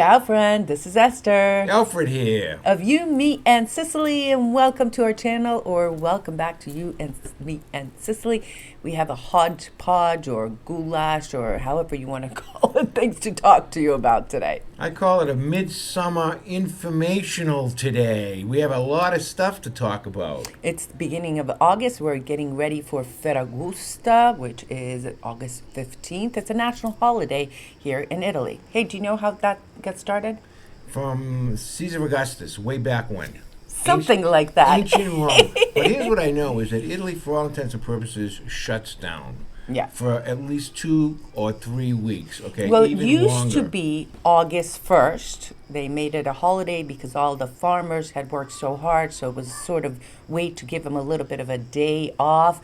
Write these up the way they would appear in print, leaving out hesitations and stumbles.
Ciao, friend. This is Esther Alfred here. of You, Me, and Sicily, and welcome to our channel, or welcome back to You and Me and Sicily. We have a hodgepodge or goulash, or however you want to call it, things to talk to you about today. I call it a midsummer informational today. We have a lot of stuff to talk about. It's the beginning of August. We're getting ready for Ferragosoto, which is August 15th. It's a national holiday here in Italy. Hey, do you know how that got started? From Caesar Augustus, way back when. Something like that. Ancient Rome. But here's what I know is that Italy, for all intents and purposes, shuts down. Yeah. For at least 2 or 3 weeks, okay? Well, it Even used longer. to be August 1st. They made it a holiday because all the farmers had worked so hard, so it was sort of way to give them a little bit of a day off,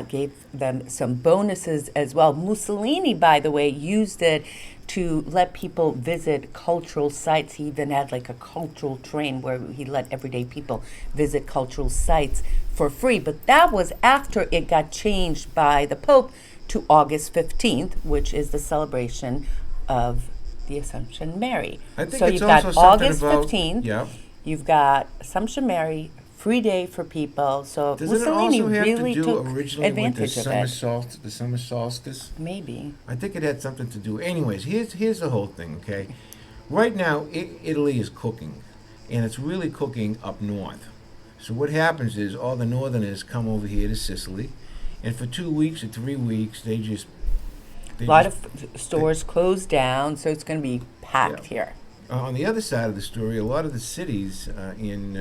gave them some bonuses as well. Mussolini, by the way, used it to let people visit cultural sites. He even had like a cultural train where he let everyday people visit cultural sites for free. But that was after it got changed by the Pope to August 15th, which is the celebration of the Assumption Mary. I think So it's you've got also something August about- 15th, Yeah. you've got Assumption Mary, free day for people. So Does it Mussolini also have really to do took originally with advantage of it. the summer solstice? Maybe. I think it had something to do. Anyways, here's the whole thing. Okay, right now Italy is cooking, and it's really cooking up north. So what happens is all the northerners come over here to Sicily, and for 2 weeks or 3 weeks A lot of stores closed down, so it's going to be packed Yeah. here. On the other side of the story, a lot of the cities in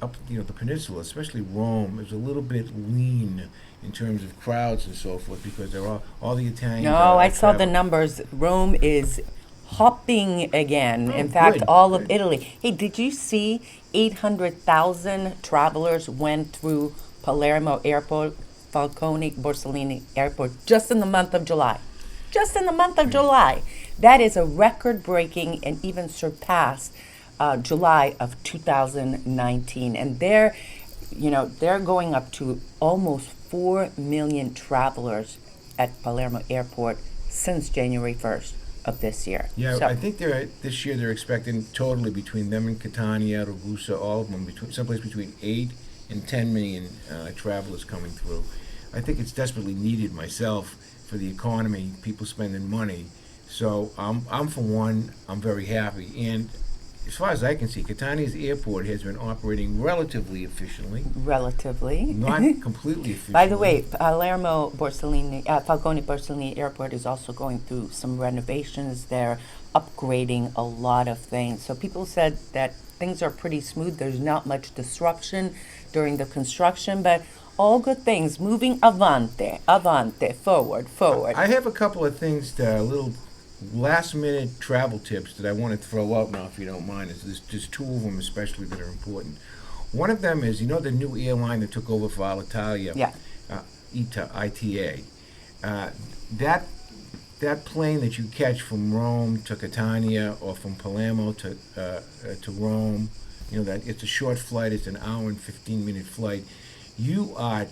up the peninsula, especially Rome, is a little bit lean in terms of crowds and so forth because there are all the Italians. No, are I saw the traveling. numbers. Rome is hopping again. Oh, In fact, good, all of good. Italy. Hey, did you see 800,000 travelers went through Palermo Airport, Falcone Borsellino Airport just in the month of July? Just in the month of July. That is a record-breaking and even surpassed July of 2019. And they're going up to almost 4 million travelers at Palermo Airport since January 1st of this year. Yeah, So- I think this year they're expecting totally between them and Catania, Ragusa, all of them, someplace between 8 and 10 million travelers coming through. I think it's desperately needed myself for the economy, people spending money. So I'm for one, I'm very happy. And as far as I can see, Catania's airport has been operating relatively efficiently, Relatively. not completely efficiently. By the way, Palermo Borsellino, Falcone Borsellino Airport is also going through some renovations. They're upgrading a lot of things. So people said that things are pretty smooth. There's not much disruption during the construction, but all good things. Moving avante, forward. I have a couple of things, little last-minute travel tips that I want to throw out now, if you don't mind. There's 2 of them especially that are important. One of them is, the new airline that took over for Alitalia, Yeah. ITA. That plane that you catch from Rome to Catania or from Palermo to Rome, that it's a short flight. It's an hour and 15-minute flight. You are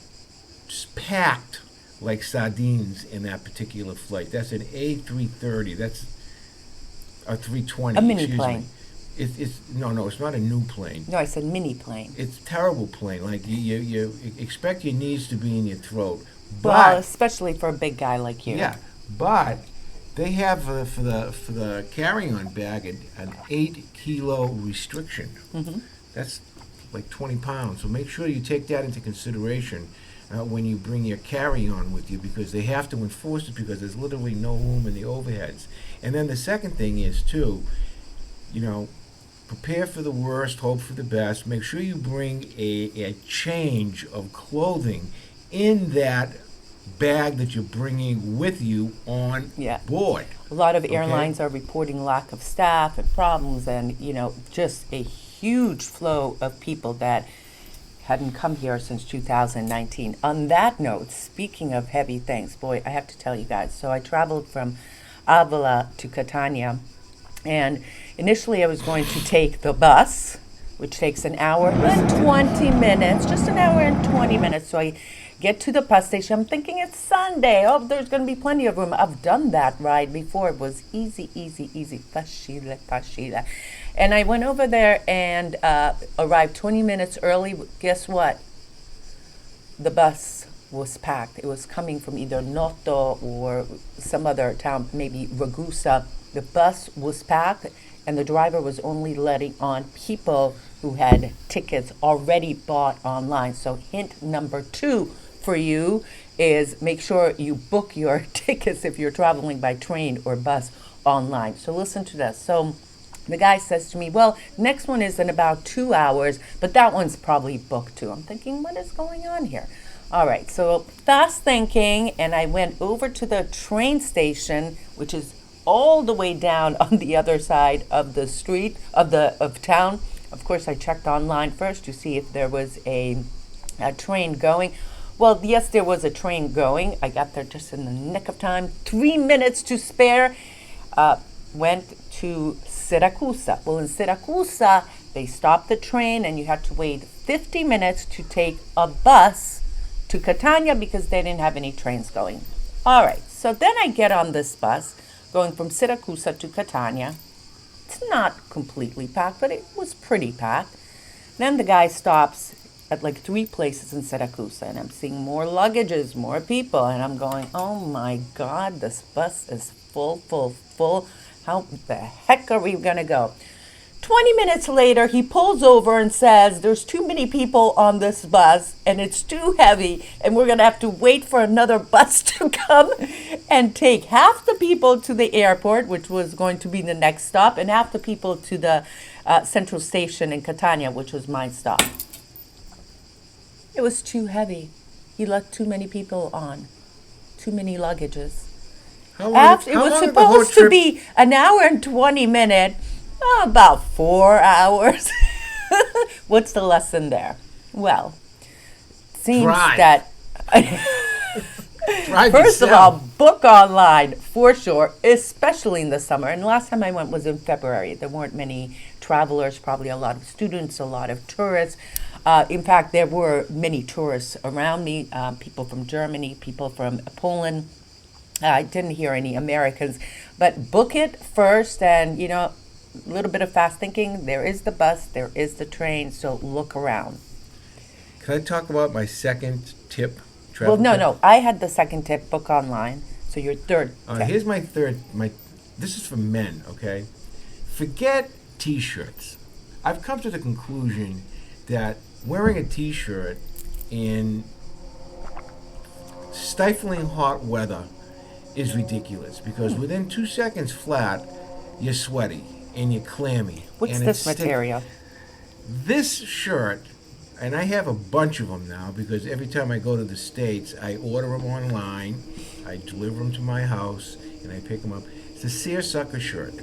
packed like sardines in that particular flight. That's an A330. That's a 320. A mini excuse plane. Me. It's not a new plane. No, I said mini plane. It's a terrible plane. Like you expect your knees to be in your throat. Well, But especially for a big guy like you. yeah, but they have for the carry-on bag an 8-kilo restriction. Mm-hmm. That's like 20 pounds. So make sure you take that into consideration when you bring your carry-on with you, because they have to enforce it because there's literally no room in the overheads. And then the second thing is too, prepare for the worst, hope for the best. Make sure you bring a change of clothing in that bag that you're bringing with you on Yeah. board. A lot of Okay. airlines are reporting lack of staff and problems, and just a huge flow of people that hadn't come here since 2019. On that note, speaking of heavy things, boy, I have to tell you guys. So I traveled from Avila to Catania, and initially I was going to take the bus, which takes an hour and 20 minutes, just an hour and 20 minutes. So I Get to the bus station. I'm thinking it's Sunday. Oh, there's going to be plenty of room. I've done that ride before. It was easy, easy, easy. Facile, facile. And I went over there and arrived 20 minutes early. Guess what? The bus was packed. It was coming from either Noto or some other town, maybe Ragusa. The bus was packed, and the driver was only letting on people who had tickets already bought online. So hint number 2 for you is make sure you book your tickets if you're traveling by train or bus online. So listen to this. So the guy says to me, well, next one is in about 2 hours, but that one's probably booked too. I'm thinking, what is going on here? All right, so fast thinking, and I went over to the train station, which is all the way down on the other side of the street of town. Of course, I checked online first to see if there was a train going. Well, yes, there was a train going. I got there just in the nick of time. 3 minutes to spare. Went to Siracusa. Well, in Siracusa, they stopped the train and you had to wait 50 minutes to take a bus to Catania because they didn't have any trains going. All right, so then I get on this bus going from Siracusa to Catania. It's not completely packed, but it was pretty packed. Then the guy stops at like 3 places in Siracusa, and I'm seeing more luggages, more people, and I'm going, oh my God, this bus is full, full, full. How the heck are we gonna go? 20 minutes later, he pulls over and says, there's too many people on this bus and it's too heavy and we're going to have to wait for another bus to come and take half the people to the airport, which was going to be the next stop, and half the people to the central station in Catania, which was my stop. It was too heavy. He let too many people on, too many luggages. It was supposed to be an hour and 20 minutes. About 4 hours. What's the lesson there? Well, seems that first of all, book online for sure, especially in the summer. And last time I went was in February. There weren't many travelers, probably a lot of students, a lot of tourists. In fact, there were many tourists around me, people from Germany, people from Poland. I didn't hear any Americans, but book it first, and a little bit of fast thinking. There is the bus, there is the train, so look around. Can I talk about my second tip? Well, no. I had the second tip, book online. So your third tip. Here's my third. This is for men, okay? Forget T-shirts. I've come to the conclusion that wearing a T-shirt in stifling hot weather is ridiculous, because within 2 seconds flat, you're sweaty and you're clammy. What's this material? This shirt, and I have a bunch of them now because every time I go to the States, I order them online, I deliver them to my house, and I pick them up. It's a seersucker shirt.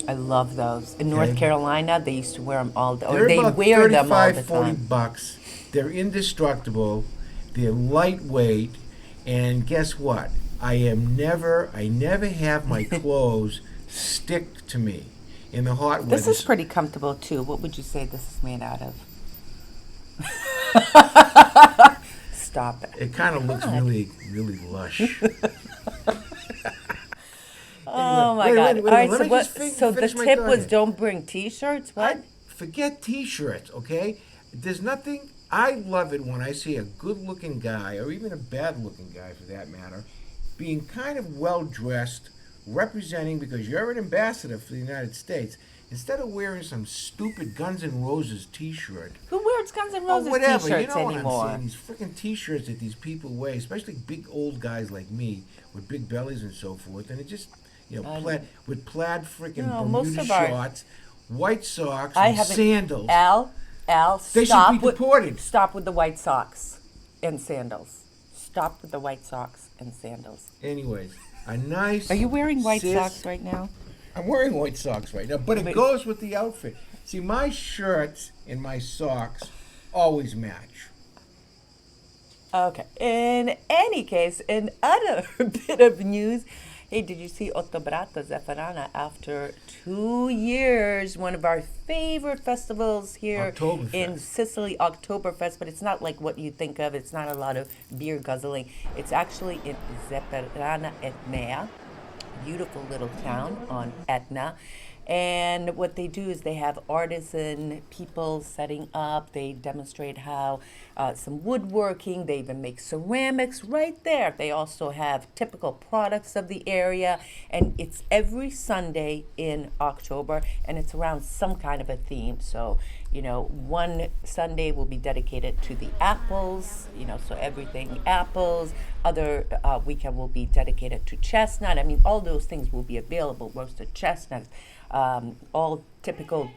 I love those. In North Carolina, they used to wear them all the time. They're They about wear them all the $35, time. $40. They're indestructible. They're lightweight, and guess what? I never have my clothes stick to me in the hot weather. This is pretty comfortable too. What would you say this is made out of? Stop it. It kind of looks really, really lush. Oh my God! All right, so the tip was don't bring T-shirts. What? Forget T-shirts, okay? There's nothing. I love it when I see a good-looking guy, or even a bad-looking guy for that matter, being kind of well-dressed, representing, because you're an ambassador for the United States, instead of wearing some stupid Guns N' Roses T-shirt. Who wears Guns N' Roses whatever, T-shirts what anymore? I'm saying, these freaking T-shirts that these people wear, especially big old guys like me with big bellies and so forth, and it just, with plaid freaking Bermuda shorts, white socks, and sandals. Al, they should be deported. Stop with the white socks and sandals. Stop with the white socks and sandals. Anyways, a nice. Are you wearing white socks right now? I'm wearing white socks right now, but it goes with the outfit. See, my shirts and my socks always match. Okay. In any case, another bit of news. Hey, did you see Ottobrata Zafferana after 2 years? One of our favorite festivals here in Oktoberfest. Sicily, Oktoberfest, but it's not like what you think of. It's not a lot of beer guzzling. It's actually in Zafferana Etnea, beautiful little town on Etna. And what they do is they have artisan people setting up. They demonstrate how some woodworking. They even make ceramics right there. They also have typical products of the area. And it's every Sunday in October, and it's around some kind of a theme. So, one Sunday will be dedicated to the apples, so everything apples. Other weekend will be dedicated to chestnut. I mean, all those things will be available. Roasted chestnuts, all typical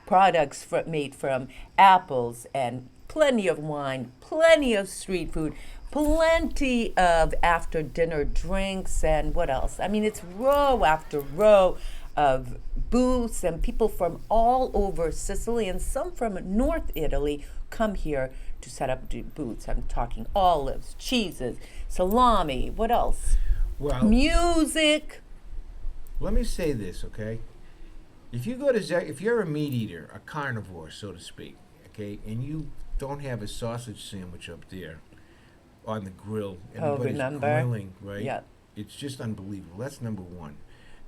products made from apples, and plenty of wine, plenty of street food, plenty of after dinner drinks, and what else? I mean, it's row after row of booths, and people from all over Sicily and some from North Italy come here to set up booths. I'm talking olives, cheeses, salami, what else? Well, Music. let me say this, okay? If you go to if you're a meat eater, a carnivore, so to speak, okay, and you don't have a sausage sandwich up there on the grill, everybody's Remember? grilling, right? Yeah. It's just unbelievable. That's number one.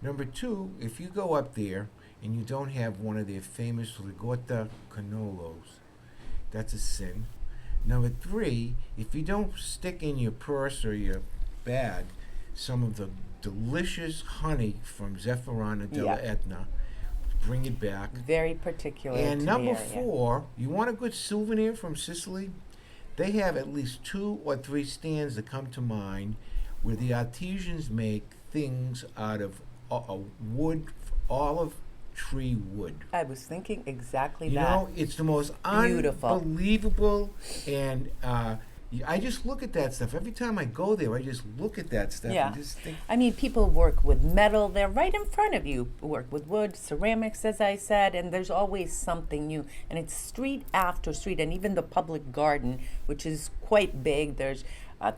Number two, if you go up there and you don't have one of their famous ricotta canolos, that's a sin. Number three, if you don't stick in your purse or your bag some of the delicious honey from Zafferana Yeah. Etna, bring it back. Very particular. And to number the area. four, you want a good souvenir from Sicily? They have at least 2 or 3 stands that come to mind where the artisans make things out of wood, olive tree wood. I was thinking exactly You that. know, it's the most Beautiful. unbelievable, and I just look at that stuff. Every time I go there, I just look at that stuff Yeah. and just think, I mean, people work with metal. They're right in front of you. Work with wood, ceramics, as I said, and there's always something new. And it's street after street, and even the public garden, which is quite big. There's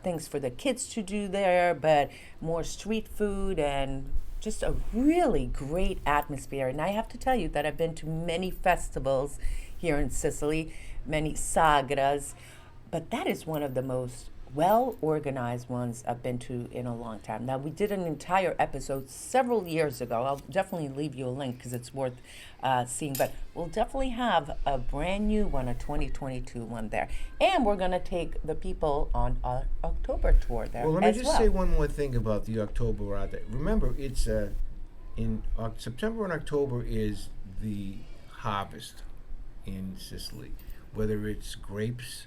things for the kids to do there, but more street food and just a really great atmosphere. And I have to tell you that I've been to many festivals here in Sicily, many sagras, but that is one of the most well organized ones I've been to in a long time. Now, we did an entire episode several years ago. I'll definitely leave you a link because it's worth seeing, but we'll definitely have a brand new one, a 2022 one there. And we're going to take the people on our October tour there. well, let me as just well. say one more thing about the October Rata. Remember, it's in September and October is the harvest in Sicily, whether it's grapes,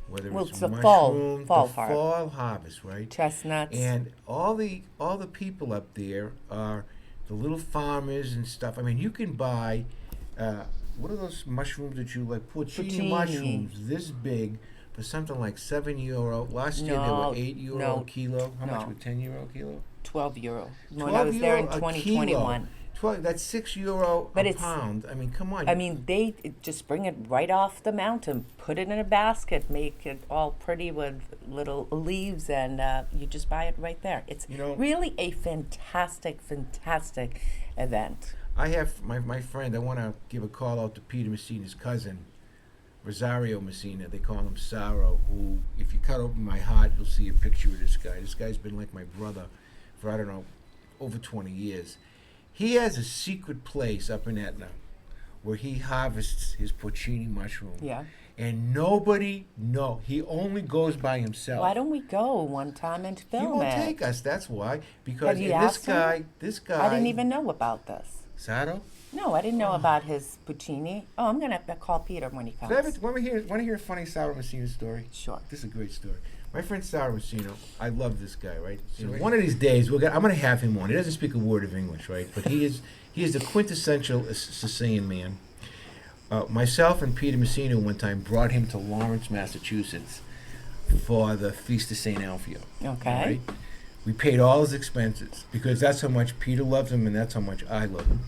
whether Well, it's it's the mushroom, fall the harvest. fall harvest, right? Chestnuts. And all the people up there are the little farmers and stuff. I mean, you can buy what are those mushrooms that you like? Porcini Porcini. mushrooms, this big, for something like €7. Last year they No, were €8 no, a kilo. How much no. were €10 a kilo? €12. When I was there in 2021. 12. That's €6 But a it's- pound. I mean, come on. I mean, they just bring it right off the mountain, put it in a basket, make it all pretty with little leaves, and you just buy it right there. It's You know- really a fantastic, fantastic event. I have my friend. I want to give a call out to Peter Messina's cousin, Rosario Messina. They call him Saro. Who, if you cut open my heart, you'll see a picture of this guy. This guy's been like my brother for, I don't know, over 20 years. He has a secret place up in Etna where he harvests his porcini mushroom. Yeah. And nobody know. He only goes by himself. Why don't we go one time and He film won't it? take us. That's why. Because Have you and asked him? this guy. I didn't even know about this. Saro. No, I didn't know about his puccini. Oh, I'm going to call Peter when he comes. Want to hear a funny Saro Messina story? Sure. This is a great story. My friend Saro Messina, I love this guy, right? So one of these days, I'm going to have him on. He doesn't speak a word of English, right? But he is the quintessential Sicilian man. Myself and Peter Messina one time brought him to Lawrence, Massachusetts for the Feast of St. Alfio. Okay. Right? We paid all his expenses because that's how much Peter loves him and that's how much I love him.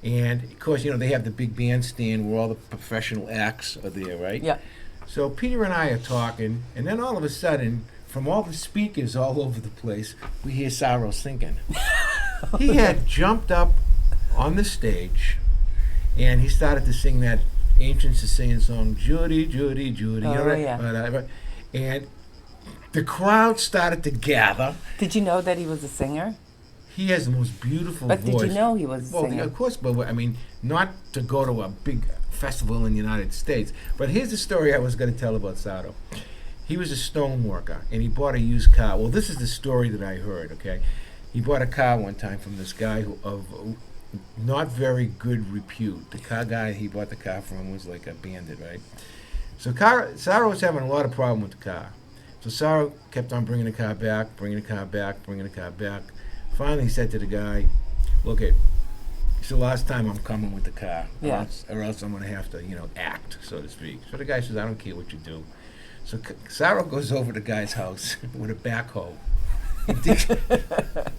And, of course, they have the big bandstand where all the professional acts are there, right? Yeah. So Peter and I are talking, and then all of a sudden, from all the speakers all over the place, we hear Saro singing. He had jumped up on the stage, and he started to sing that ancient Sicilian song, Judy, Judy, Judy. Oh, yeah. And the crowd started to gather. Did you know that he was a singer? He has the most beautiful But voice. did you know he was a singer? Of course, but I mean, not to go to a big festival in the United States. But here's the story I was going to tell about Saro. He was a stone worker, and he bought a used car. Well, this is the story that I heard, okay? He bought a car one time from this guy of not very good repute. The car guy he bought the car from was like a bandit, right? So Saro was having a lot of problem with the car. So Saro kept on bringing the car back, bringing the car back, bringing the car back. Finally, he said to the guy, "Look, it's the last time I'm coming with the car, Yeah. or else I'm going to have to, act, so to speak." So the guy says, "I don't care what you do." So Saro goes over to the guy's house with a backhoe. He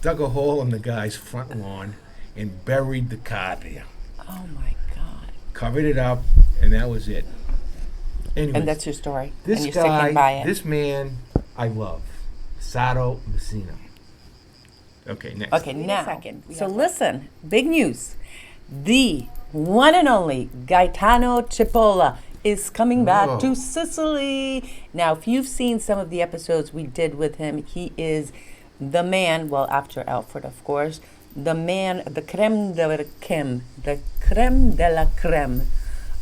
dug a hole in the guy's front lawn and buried the car there. Oh my God. Covered it up, and that was it. Anyways, And that's your story. this and you're sticking by guy, it. this man, I love. Saro Messina. Okay, next. Okay, Wait a now, second. We so have- listen, big news. The one and only Gaetano Cipolla is coming back Whoa. to Sicily. Now, if you've seen some of the episodes we did with him, he is the man, well, after Alfred, of course, the man, the creme de la creme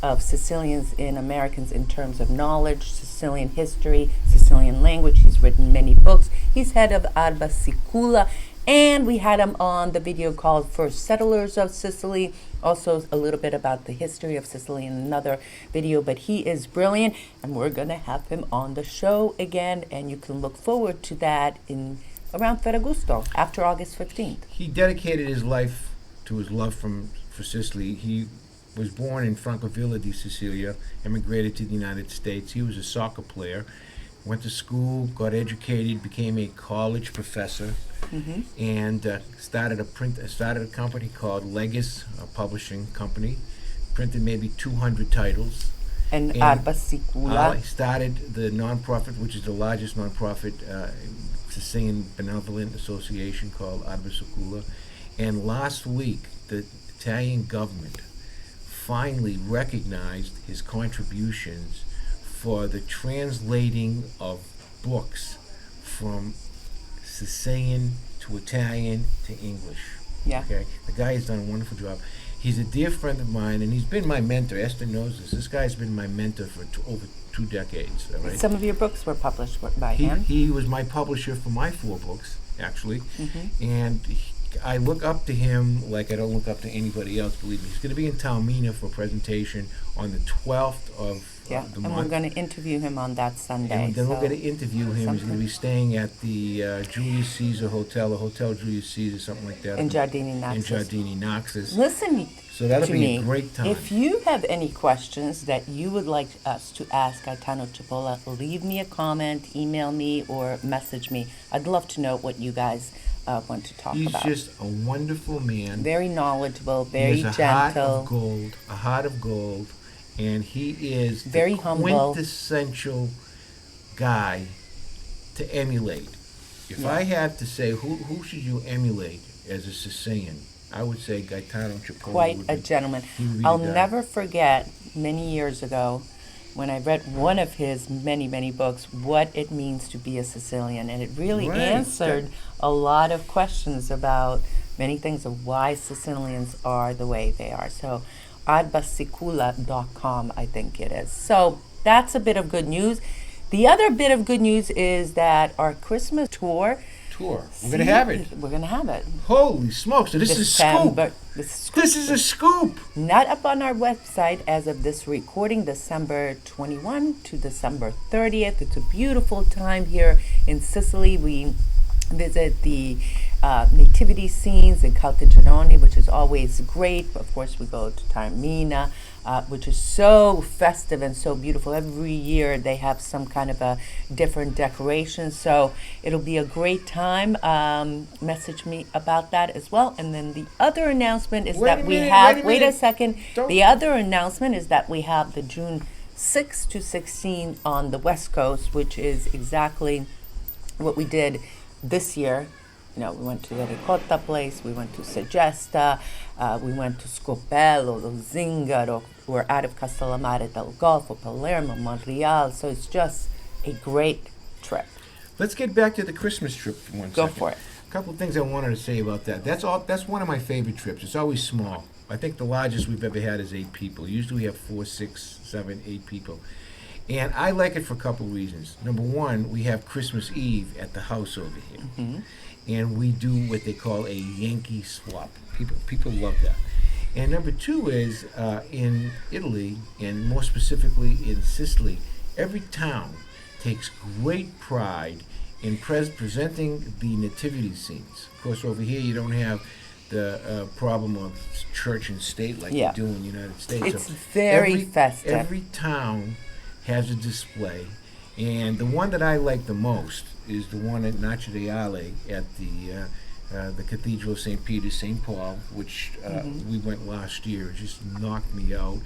of Sicilians and Americans in terms of knowledge, Sicilian history, Sicilian language. He's written many books. He's head of Alba Sicula, and we had him on the video called First Settlers of Sicily. Also a little bit about the history of Sicily in another video, but he is brilliant, and we're going to have him on the show again, and you can look forward to that in around Ferragosoto after August 15th. He dedicated his life to his love for Sicily. He was born in Francavilla di Sicilia, immigrated to the United States. He was a soccer player, went to school, got educated, became a college professor, and started a company called Legis, a publishing company. Printed maybe 200 titles. And And, Alba Sicula. He started the nonprofit, which is the largest nonprofit Sicilian benevolent association called Alba Sicula. And last week, the Italian government finally recognized his contributions for the translating of books from Sicilian to Italian to English. Yeah. Okay, the guy has done a wonderful job. He's a dear friend of mine, and he's been my mentor. Esther knows this. This guy's been my mentor for over 2 decades. All right? Some of your books were published by him. He was my publisher for my 4 books, actually, and I look up to him like I don't look up to anybody else. Believe me, he's going to be in Taormina for a presentation on the 12th of Yeah, the and month. we're going to interview him on that Sunday. And then we're so- going to interview him. He's going to something. be staying at the Julius Caesar Hotel, the Hotel Julius Caesar, something like that. In Giardini In Naxos. Giardini Naxos. Listen So that'll to be me. a great time. If you have any questions that you would like us to ask Gaetano Cipolla, leave me a comment, email me, or message me. I'd love to know what you guys want to talk He's about. just a wonderful man. Very knowledgeable, He very has a heart gentle. of gold, a heart of gold, and he is Very the humble. quintessential guy to emulate. If I had to say who should you emulate as a Sicilian, I would say Gaetano Cipolla. Quite would a be- gentleman. he would be I'll the guy. never forget many years ago when I read one of his many, many books, what it means to be a Sicilian. And it really Right. answered a lot of questions about many things of why Sicilians are the way they are. So, albasicula.com, I think it is. So, that's a bit of good news. The other bit of good news is that our Christmas tour. We're going to have it. We're going to have it. Holy smokes. So this is a scoop. This is a scoop. Not up on our website as of this recording, December 21 to December 30th. It's a beautiful time here in Sicily. We visit the nativity scenes in Caltagirone, which is always great. Of course, we go to Taormina, which is so festive and so beautiful. Every year they have some kind of a different decoration, so it'll be a great time. Message me about that as well. And then the other announcement is Wait that a we minute, have, wait a wait a minute. second, Don't- the other announcement is that we have the June 6 to 16 on the West Coast, which is exactly what we did this year, we went to the ricotta place, we went to Segesta, we went to Scopello, Zingaro, we're out of Castellammare del Golfo, Palermo, Montreal, so it's just a great trip. Let's get back to the Christmas trip for one Go second. for it. A couple of things I wanted to say about that. That's one of my favorite trips. It's always small. I think the largest we've ever had is 8 people. Usually we have 4, 6, 7, 8 people. And I like it for a couple of reasons. Number one, we have Christmas Eve at the house over here. Mm-hmm. And we do what they call a Yankee swap. People love that. And number two is in Italy, and more specifically in Sicily, every town takes great pride in presenting the nativity scenes. Of course, over here you don't have the problem of church and state like you do in the United States. It's So very festive. Every town has a display, and the one that I like the most is the one at Nace d'Ale at the Cathedral of St. Peter, St. Paul, which we went last year. It just knocked me out.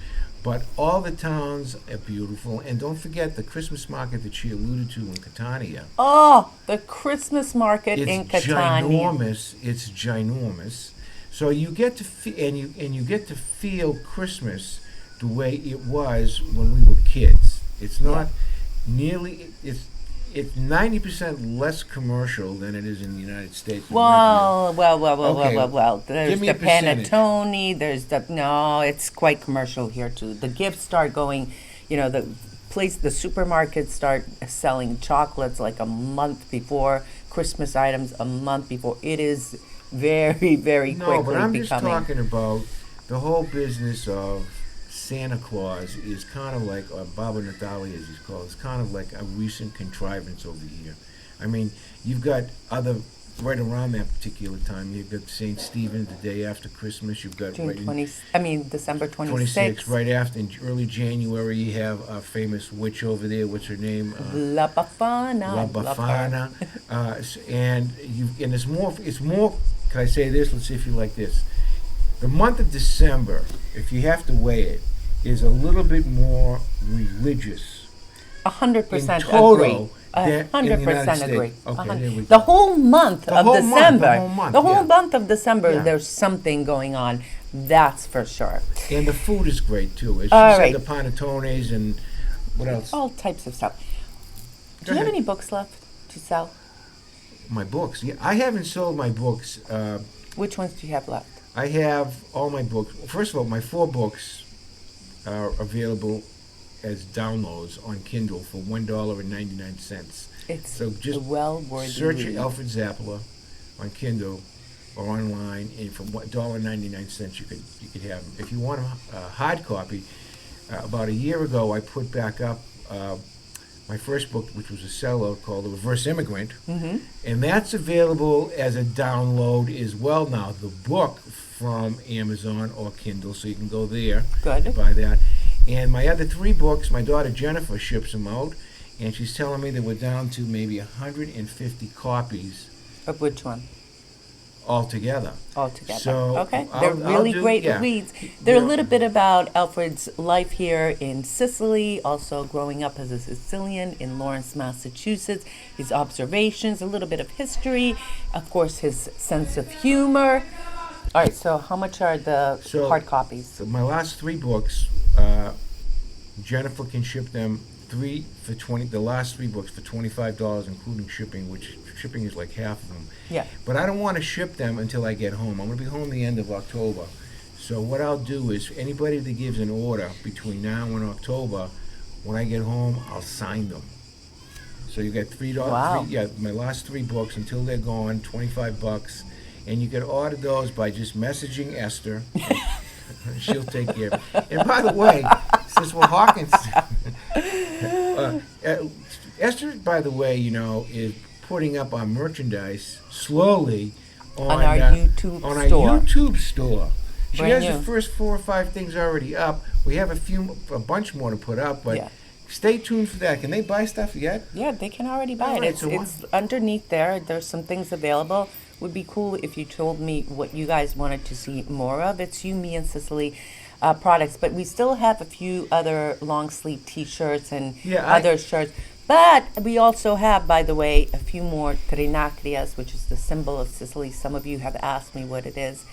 But all the towns are beautiful, and don't forget the Christmas market that she alluded to in Catania. Oh, the Christmas market It's in Catania. ginormous. It's ginormous. So you get to you get to feel Christmas the way it was when we were kids. It's not nearly. It's 90% less commercial than it is in the United States. Well. Okay. There's Give me the a percentage. panettone. It's quite commercial here too. The gifts start going. The supermarkets start selling chocolates like a month before, Christmas items a month before. It is very, very quickly No, but I'm just becoming. talking about the whole business of Santa Claus is kind of like, or Baba Natale as he's called, it's kind of like a recent contrivance over here. I mean, you've got other, right around that particular time, you've got St. Stephen's the day after Christmas, you've got December 26th. 26th, right after, in early January, you have a famous witch over there, what's her name? La Befana. La Befana. And it's more, can I say this? Let's see if you like this. The month of December, if you have to weigh it, is a little bit more religious 100% in total agree. than in the United 100% agree. States. Okay, there we go. The whole month of December. The whole month, month of December, Yeah. there's something going on. That's for sure. And the food is great too. As All she right. said, the panettones and what else? All types of stuff. Do Go you have ahead. any books left to sell? My books. Yeah, I haven't sold my books. Which ones do you have left? I have all my books. First of all, my 4 books are available as downloads on Kindle for $1.99. It's So just a well-worthy search read. Alfred Zappala on Kindle or online, and for $1.99 you could have them. If you want a hard copy, about a year ago I put back up my first book, which was a sellout, called The Reverse Immigrant, and that's available as a download as well now. The book from Amazon or Kindle, so you can go there Good. and buy that. And my other 3 books, my daughter Jennifer ships them out, and she's telling me that we're down to maybe 150 copies Of which one? altogether. Altogether. So Okay. I'll- They're I'll really do- great yeah. reads. They're a Yeah. little bit about Alfred's life here in Sicily, also growing up as a Sicilian in Lawrence, Massachusetts, his observations, a little bit of history, of course, his sense of humor. All right, so how much are the So- hard copies? So my last 3 books, Jennifer can ship them the last 3 books for $25, including shipping, which shipping is like half of them. Yeah. But I don't want to ship them until I get home. I'm going to be home the end of October. So what I'll do is anybody that gives an order between now and October, when I get home, I'll sign them. So you get $3. Wow. My last 3 books until they're gone, $25, and you can order those by just messaging Esther. She'll take care of it. And by the way, since we're Hawkins, Esther, by the way, is putting up our merchandise slowly on our YouTube on our store. YouTube store. She Brand has new. the first 4 or 5 things already up. We have a bunch more to put up, but Yeah. stay tuned for that. Can they buy stuff yet? Yeah, they can already buy All it. right, It's, so it's underneath there. There's some things available. Would be cool if you told me what you guys wanted to see more of. It's You, Me, and Sicily products, but we still have a few other long sleeve T-shirts and Yeah, other shirts. But we also have, by the way, a few more trinacrias, which is the symbol of Sicily. Some of you have asked me what it is.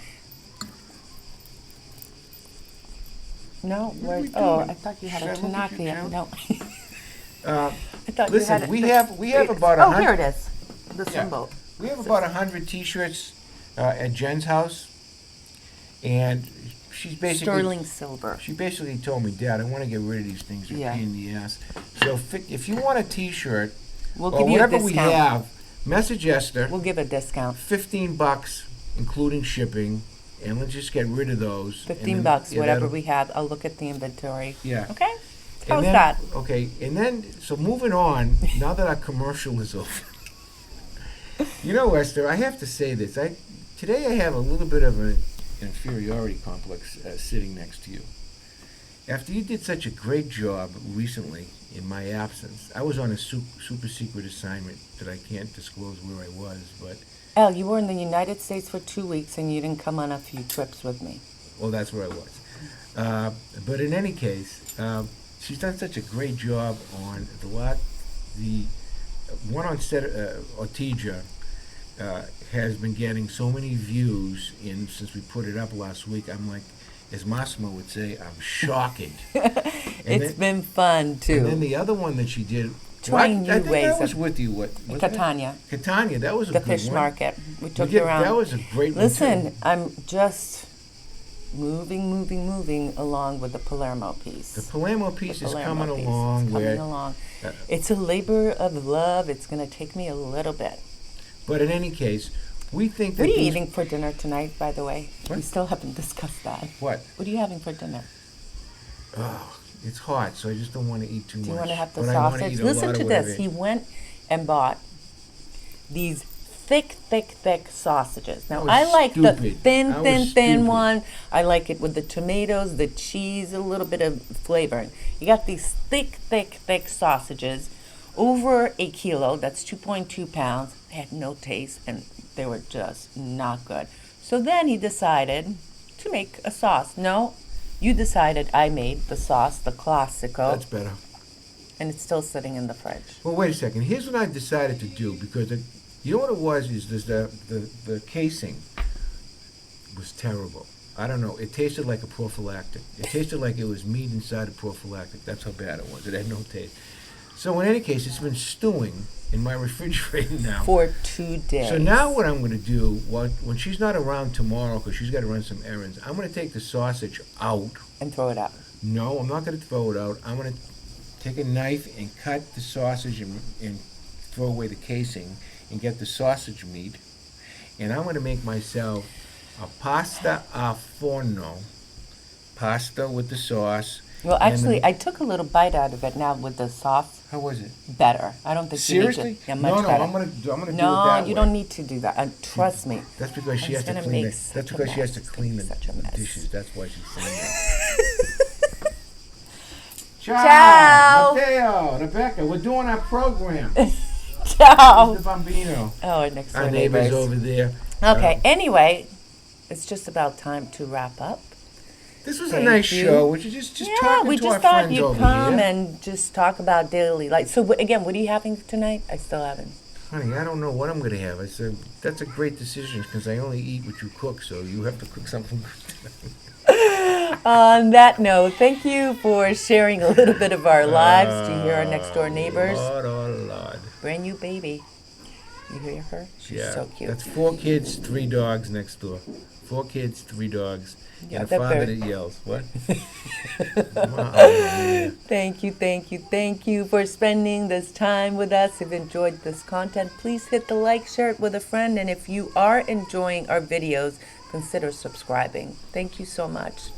No? What are we Oh, doing? I thought you had Should a I look at you, trinacria. Joan? No. Uh, I thought you Listen, had we have about Oh, 100. here it is. The Yeah. symbol. We have about 100 T-shirts at Jen's house, and she's basically Sterling silver. She basically told me, Dad, I want to get rid of these things. They're Yeah. a pain in the ass. So if you want a T-shirt We'll or give you a whatever we discount. have, message Esther. We'll give a discount. $15, including shipping, and let's just get rid of those. and then- $15, yeah, whatever that'll- we have. I'll look at the inventory. Yeah. Okay? And How's then- that? Okay, and then, so moving on, now that our commercial is over. You know, Esther, I have to say this. Today I have a little bit of an inferiority complex sitting next to you. After you did such a great job recently in my absence, I was on a super secret assignment that I can't disclose where I was, but, Elle, you were in the United States for 2 weeks and you didn't come on a few trips with me. well, that's where I was. But in any case, she's done such a great job on the one on set, Ortija, has been getting so many views since we put it up last week. I'm like, as Massimo would say, I'm shocking. It's been fun, too. And then the other one that she did, Trying I new think ways I was of- with you. What wasn't it? Catania, Catania, that was a the good fish one. market. We took did- you around. That was a great one. Listen, too. I'm just moving along with the Palermo piece. The Palermo piece The is Palermo coming piece. along. It's coming where, along. uh, It's a labor of love. It's going to take me a little bit. But in any case, we think that What are you these- eating for dinner tonight, by the way? What? We still haven't discussed that. What? What are you having for dinner? Oh, it's hot, so I just don't want to eat too much. Do you want to have the But I wanna sausage? eat a Listen lot to of this. whatever. He went and bought these thick sausages. Now, That was I like the stupid. thin That was thin stupid. one. I like it with the tomatoes, the cheese, a little bit of flavoring. You got these thick sausages, over a kilo. That's 2.2 pounds. They had no taste, and they were just not good. So then he decided to make a sauce. No, you decided I made the sauce, the Classico, That's better. and it's still sitting in the fridge. Well, wait a second. Here's what I decided to do, because you know what it was, is the casing was terrible. I don't know. It tasted like a prophylactic. It tasted like it was meat inside a prophylactic. That's how bad it was. It had no taste. So in any case, it's been stewing in my refrigerator now. For 2 days. So now what I'm going to do, when she's not around tomorrow, because she's got to run some errands, I'm going to take the sausage out. And throw it out. No, I'm not going to throw it out. I'm going to take a knife and cut the sausage and throw away the casing and get the sausage meat. And I'm going to make myself a pasta a forno, pasta with the sauce. Well, and actually, the- I took a little bite out of it now with the sauce. How was it? Better. I don't think Seriously? you need to. Yeah, much no, better. I'm going to do it No, that you way. don't need to do that. Trust me. That's because she It's has to gonna clean make it. such That's a because she has to mess. It's clean gonna the be such a mess. dishes. That's why she's saying that. Ciao. Matteo, Rebecca, we're doing our program. Ciao. The Bambino. Oh, our next door Our neighbor's neighbors. over there. Okay, anyway, it's just about time to wrap up. This was Thank a nice you. show. We're just Yeah, talking we to our just thought friends you'd over come here. and just talk about daily life. So, again, what are you having tonight? I still haven't. Honey, I don't know what I'm going to have. I said, that's a great decision because I only eat what you cook, so you have to cook something good. On that note, thank you for sharing a little bit of our lives. Do you hear our next door neighbors? Lord, oh, Lord. Brand new baby. You hear her? She's Yeah, so cute. that's 4 kids, 3 dogs next door. 4 kids, 3 dogs, Yeah, and a they're father very- that yells. What? Oh, Thank you for spending this time with us. If you enjoyed this content, please hit the like, share it with a friend, and if you are enjoying our videos, consider subscribing. Thank you so much.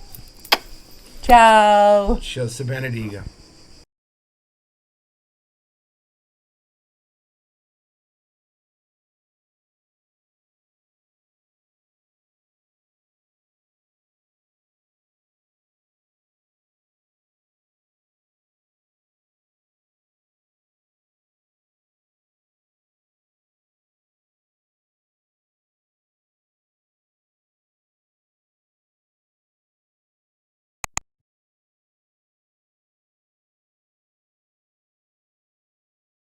Ciao. Ciao, Benediga.